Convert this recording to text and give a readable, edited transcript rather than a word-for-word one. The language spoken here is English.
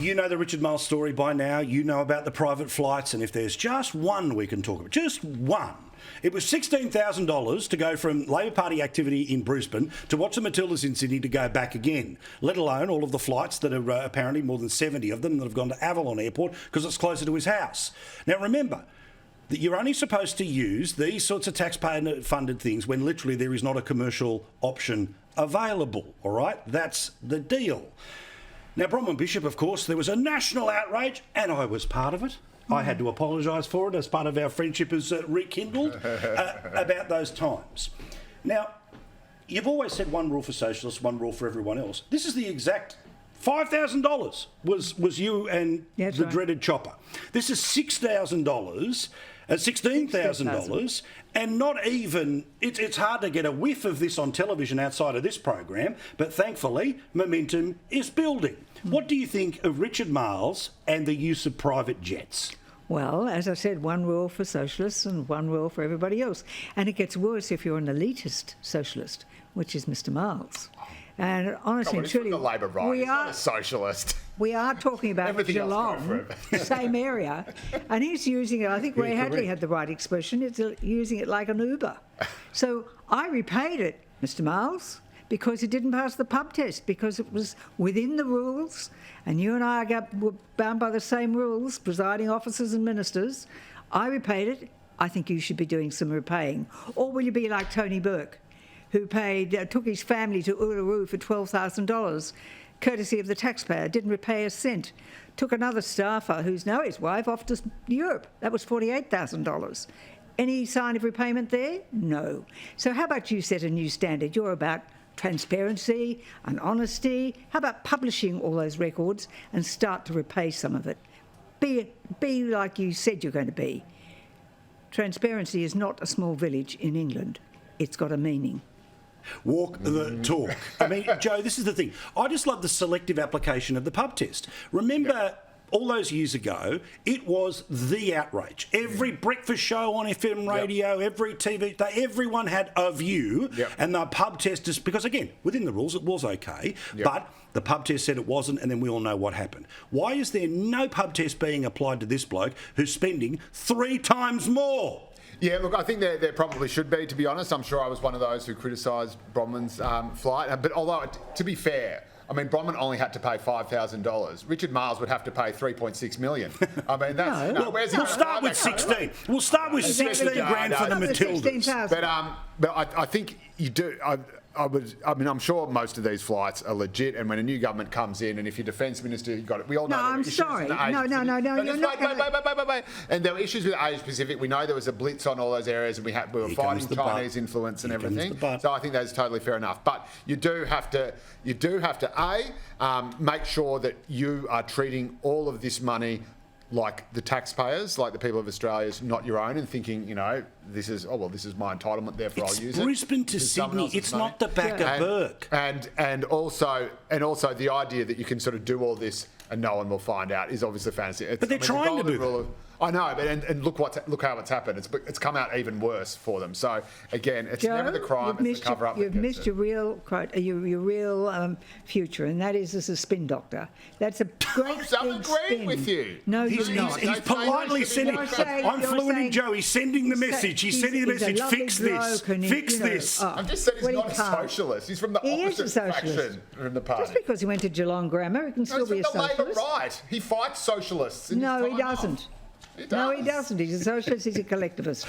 You know the Richard Marles story by now. You know about the private flights, and if there's just one we can talk about, just one. It was $16,000 to go from Labor Party activity in Brisbane to watch the Matildas in Sydney to go back again, let alone all of the flights that are apparently more than 70 of them that have gone to Avalon Airport because it's closer to his house. Now remember that you're only supposed to use these sorts of taxpayer-funded things when literally there is not a commercial option available, all right? That's the deal. Now, Bronwyn Bishop, of course, there was a national outrage, and I was part of it. I had to apologise for it as part of our friendship as rekindled about those times. Now, you've always said one rule for socialists, one rule for everyone else. This is the exact $5,000 was you and the dreaded chopper. This is $6,000. $16,000, and not even, it's hard to get a whiff of this on television outside of this program, but thankfully, momentum is building. What do you think of Richard Marles and the use of private jets? Well, as I said, one rule for socialists and one rule for everybody else. And it gets worse if you're an elitist socialist, which is Mr Marles. And honestly and truly, the Labor right. He's not a socialist. We are talking about Geelong, same area, and he's using it. I think Ray Hadley had the right expression. It's using it like an Uber. So I repaid it, Mr Marles, because it didn't pass the pub test, because it was within the rules, and you and I were bound by the same rules, presiding officers and ministers. I repaid it. I think you should be doing some repaying. Or will you be like Tony Burke, who took his family to Uluru for $12,000, courtesy of the taxpayer, didn't repay a cent. Took another staffer, who's now his wife, off to Europe. That was $48,000. Any sign of repayment there? No. So how about you set a new standard? You're about transparency and honesty. How about publishing all those records and start to repay some of it? Be like you said you're going to be. Transparency is not a small village in England. It's got a meaning. Walk the talk. I mean, Joe, this is the thing. I just love the selective application of the pub test. Remember, all those years ago, it was the outrage. Every breakfast show on FM radio, every TV, everyone had a view, and the pub test is, because again, within the rules, it was okay, but the pub test said it wasn't, and then we all know what happened. Why is there no pub test being applied to this bloke who's spending 3 times more? Yeah, look, I think there probably should be, to be honest. I'm sure I was one of those who criticised Bronwyn's flight. But although, to be fair, I mean, Bronwyn only had to pay $5,000. Richard Marles would have to pay $3.6 million. I mean, that's... No, we'll start with 16. We'll start with 16 grand for the Matildas. But I think you do... I mean, I'm sure most of these flights are legit, and when a new government comes in, and if your Defence Minister, you got it. We all know. No, I'm sorry. No. You're not wait. And there were issues with Asia Pacific. We know there was a blitz on all those areas, and we were fighting Chinese influence and everything. So I think that's totally fair enough. But you do have to make sure that you are treating all of this money like the taxpayers, like the people of Australia, not your own, and thinking, you know, this is my entitlement, therefore I'll use it. It's Brisbane to Sydney. It's not the back of Burke. And also the idea that you can sort of do all this and no one will find out is obviously fantasy. But they're trying to do that. I know, but and look how it's happened. It's come out even worse for them. So again, it's Joe, never the crime; it's the cover up. You've missed your real future, and that is as a spin doctor. That's a great I'm agreeing with you. No, you're not. He's politely sending. I'm fluent in Joe. He's sending the message. He's sending the message. Fix this. Fix this. I've just said he's not a socialist. He's from the opposite faction from the party. Just because he went to Geelong Grammar, he can still be a socialist. Labor right. He fights socialists. No, he doesn't. No, he doesn't. He's a socialist. He's a collectivist.